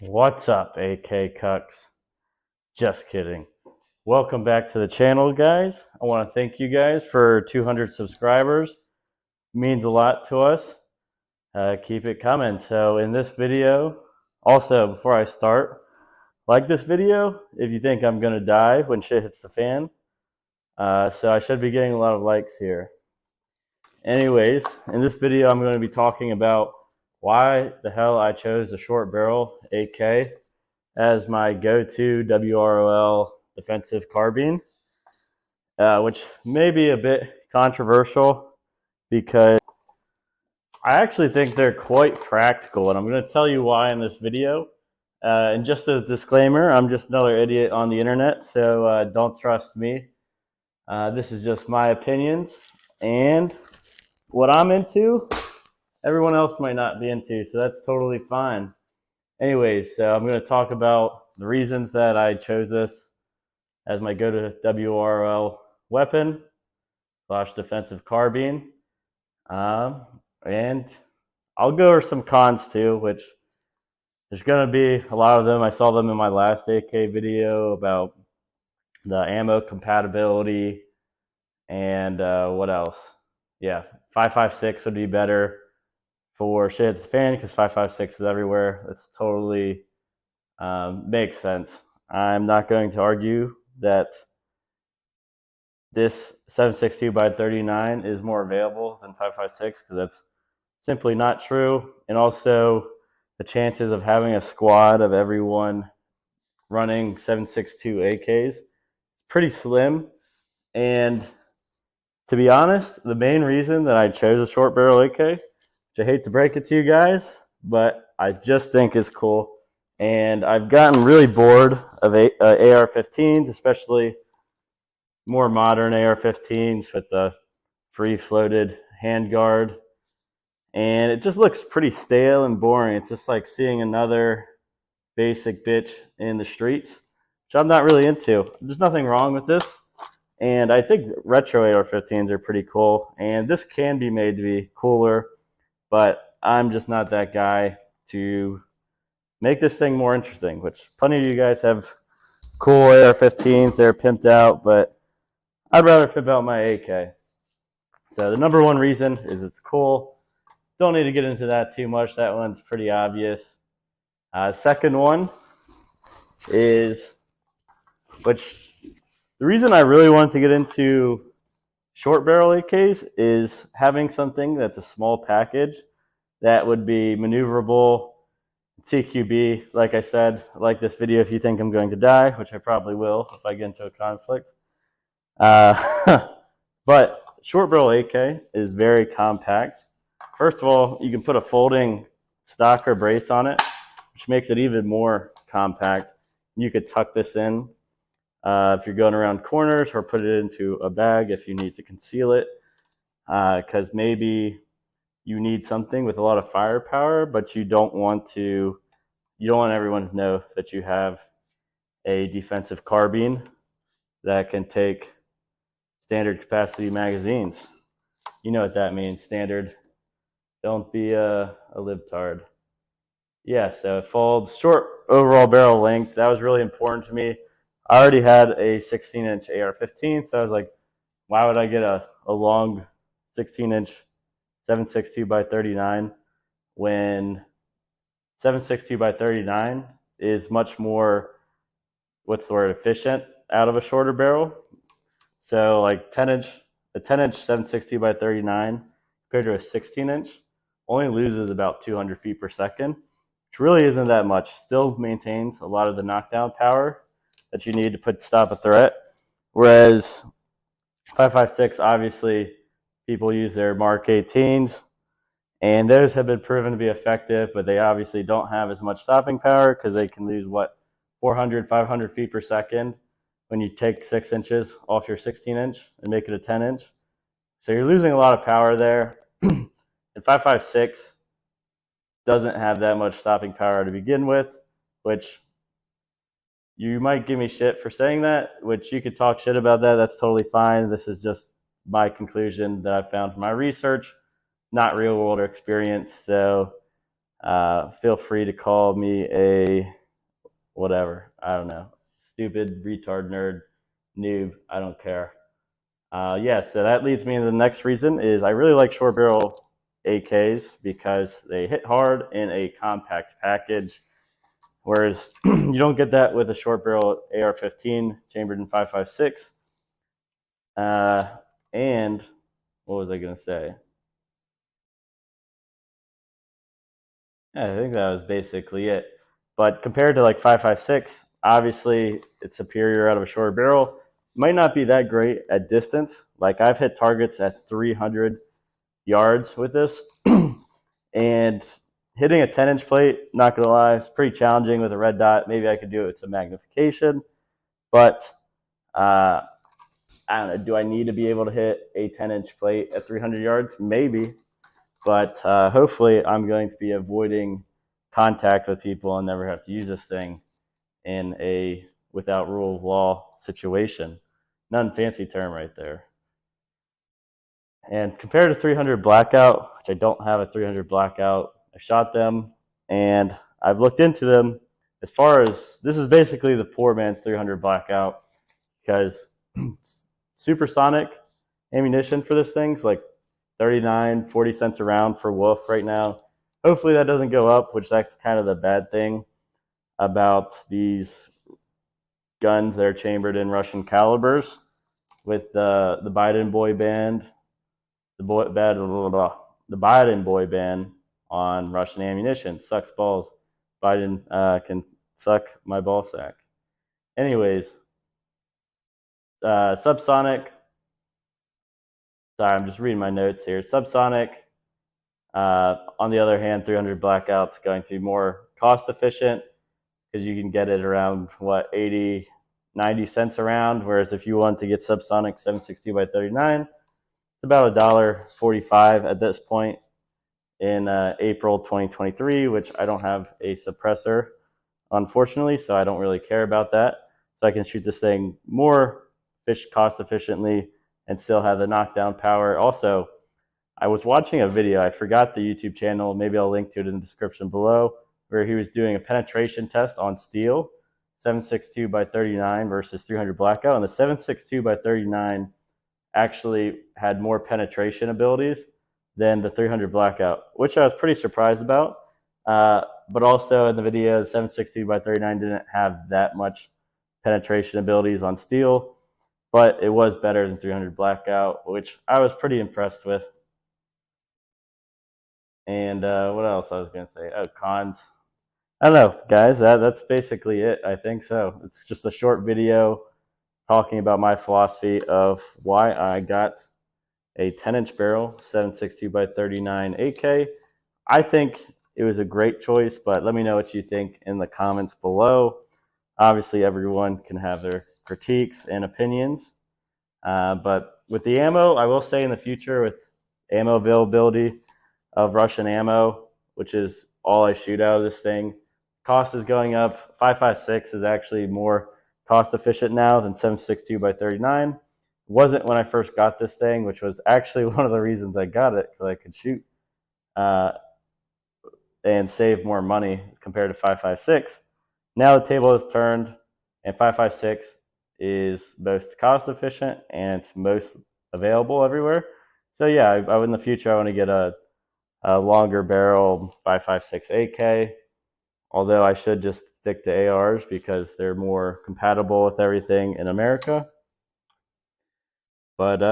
What's up, AK Cucks? Just kidding. Welcome back to the channel, guys. I want to thank you guys for 200 subscribers. It means a lot to us. Keep it coming. So in this video, also before I start, like this video if you think I'm going to die when shit hits the fan. So I should be getting a lot of likes here. Anyways, in this video I'm going to be talking about why the hell I chose the short barrel AK as my go-to WROL defensive carbine, which may be a bit controversial because I actually think they're quite practical, and I'm going to tell you why in this video. And just as a disclaimer, I'm just another idiot on the internet, so don't trust me. This is just my opinions, and what I'm into, everyone else might not be into, so that's totally fine. Anyways, so I'm going to talk about the reasons that I chose this as my go-to WRL weapon / defensive carbine. And I'll go over some cons too, which there's going to be a lot of them. I saw them in my last AK video about the ammo compatibility and what else? Yeah, 5.56 would be better for shit hits the fan because 5.56 is everywhere. That's totally makes sense. I'm not going to argue that this 7.62 by 39 is more available than 5.56 because that's simply not true. And also, the chances of having a squad of everyone running 7.62 AKs is pretty slim. And to be honest, the main reason that I chose a short barrel AK, which I hate to break it to you guys, but I just think is cool. And I've gotten really bored of AR-15s, especially more modern AR-15s with the free floated handguard, and it just looks pretty stale and boring. It's just like seeing another basic bitch in the streets, which I'm not really into. There's nothing wrong with this, and I think retro AR-15s are pretty cool, and this can be made to be cooler, but I'm just not that guy to make this thing more interesting, which plenty of you guys have cool AR-15s. They're pimped out, but I'd rather pimp out my AK. So the number one reason is it's cool. Don't need to get into that too much. That one's pretty obvious. Second one is, which the reason I really wanted to get into short barrel AKs is having something that's a small package that would be maneuverable, CQB. Like I said, like this video if you think I'm going to die, which I probably will if I get into a conflict. But short barrel AK is very compact. First of all, you can put a folding stock or brace on it, which makes it even more compact. You could tuck this in if you're going around corners, or put it into a bag if you need to conceal it, because maybe you need something with a lot of firepower, but you don't want everyone to know that you have a defensive carbine that can take standard capacity magazines. You know what that means, standard. Don't be a libtard. Yeah, so it folds, short overall barrel length. That was really important to me. I already had a 16-inch AR-15, so I was like, why would I get a long 16-inch 7.62 by 39 when 7.62 by 39 is much more, what's the word, efficient out of a shorter barrel. So like a 10-inch 7.62 by 39 compared to a 16-inch only loses about 200 feet per second, which really isn't that much. Still maintains a lot of the knockdown power that you need to stop a threat. Whereas 5.56, obviously, people use their Mark 18s, and those have been proven to be effective, but they obviously don't have as much stopping power because they can lose, 400, 500 feet per second when you take 6 inches off your 16-inch and make it a 10-inch. So you're losing a lot of power there. And 5.56 doesn't have that much stopping power to begin with, which you might give me shit for saying that, which you could talk shit about that. That's totally fine. This is just my conclusion that I found from my research, not real world experience. So Feel free to call me a whatever. I don't know. Stupid, retard, nerd, noob. I don't care. Yeah, so that leads me to the next reason is I really like short barrel AKs because they hit hard in a compact package, whereas you don't get that with a short barrel AR-15 chambered in 5.56. And what was I going to say? Yeah, I think that was basically it. But compared to like 5.56, obviously it's superior out of a short barrel. Might not be that great at distance. Like I've hit targets at 300 yards with this, and hitting a 10-inch plate, not gonna lie, it's pretty challenging with a red dot. Maybe I could do it with some magnification, but I don't know. Do I need to be able to hit a 10-inch plate at 300 yards? Maybe, but hopefully I'm going to be avoiding contact with people and never have to use this thing in a without rule of law situation. None fancy term right there. And compared to 300 Blackout, which I don't have a 300 Blackout, I shot them and I've looked into them. As far as this is basically the poor man's 300 Blackout because supersonic ammunition for this thing's like 39, 40 cents a round for Wolf right now. Hopefully that doesn't go up, which that's kind of the bad thing about these guns that are chambered in Russian calibers with the Biden boy band, the Biden boy ban on Russian ammunition. Sucks balls. Biden can suck my ball sack. Anyways, subsonic. Sorry, I'm just reading my notes here. Subsonic. On the other hand, 300 Blackout's going to be more cost efficient because you can get it around 80, 90 cents a round. Whereas if you want to get subsonic 7.62 by 39, it's about $1.45 at this point in April 2023, which I don't have a suppressor, unfortunately, so I don't really care about that. So I can shoot this thing more cost efficiently and still have the knockdown power. Also, I was watching a video, I forgot the YouTube channel, maybe I'll link to it in the description below, where he was doing a penetration test on steel, 7.62 by 39 versus 300 Blackout, and the 7.62 by 39 actually had more penetration abilities than the 300 Blackout, which I was pretty surprised about. But also in the video, the 7.62 by 39 didn't have that much penetration abilities on steel, but it was better than 300 Blackout, which I was pretty impressed with. And what else I was going to say? Oh, cons. I don't know, guys. That's basically it. I think so. It's just a short video talking about my philosophy of why I got a 10-inch barrel 7.62 by 39 AK. I think it was a great choice, but let me know what you think in the comments below. Obviously, everyone can have their critiques and opinions. But with the ammo, I will say in the future with ammo availability of Russian ammo, which is all I shoot out of this thing, cost is going up. 5.56 is actually more cost efficient now than 7.62 by 39. It wasn't when I first got this thing, which was actually one of the reasons I got it, because I could shoot and save more money compared to 5.56. Now the table has turned, and 5.56 is most cost efficient and it's most available everywhere. So yeah, I in the future I want to get a longer barrel 5.56 AK. Although I should just stick to ARs because they're more compatible with everything in America. But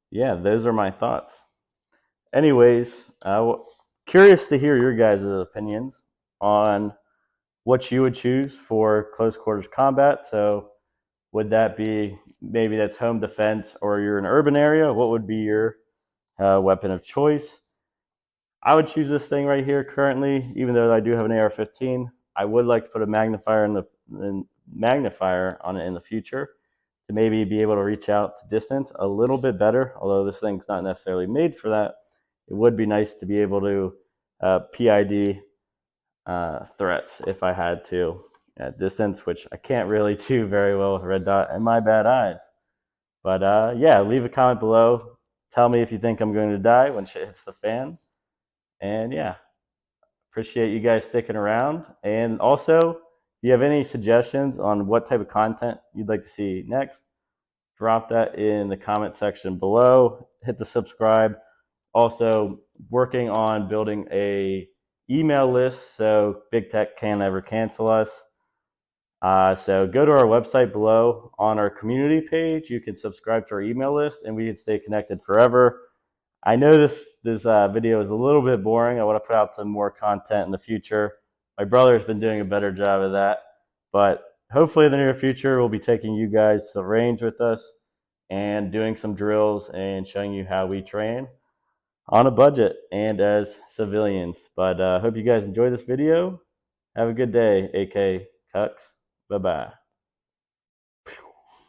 yeah, those are my thoughts. Anyways, curious to hear your guys' opinions on what you would choose for close quarters combat. So would that be maybe that's home defense or you're in an urban area? What would be your weapon of choice? I would choose this thing right here currently, even though I do have an AR-15. I would like to put a magnifier on it in the future to maybe be able to reach out to distance a little bit better. Although this thing's not necessarily made for that, it would be nice to be able to PID threats if I had to at distance, which I can't really do very well with red dot and my bad eyes. But yeah, leave a comment below. Tell me if you think I'm going to die when shit hits the fan. And yeah, Appreciate you guys sticking around. And also, if you have any suggestions on what type of content you'd like to see next, drop that in the comment section below. Hit the subscribe. Also, working on building a email list so big tech can't ever cancel us. So go to our website below. On our community page, you can subscribe to our email list and we can stay connected forever. I know this video is a little bit boring. I want to put out some more content in the future. My brother's been doing a better job of that. But hopefully in the near future, we'll be taking you guys to the range with us and doing some drills and showing you how we train on a budget and as civilians. But hope you guys enjoy this video. Have a good day, AK Cucks. Bye-bye.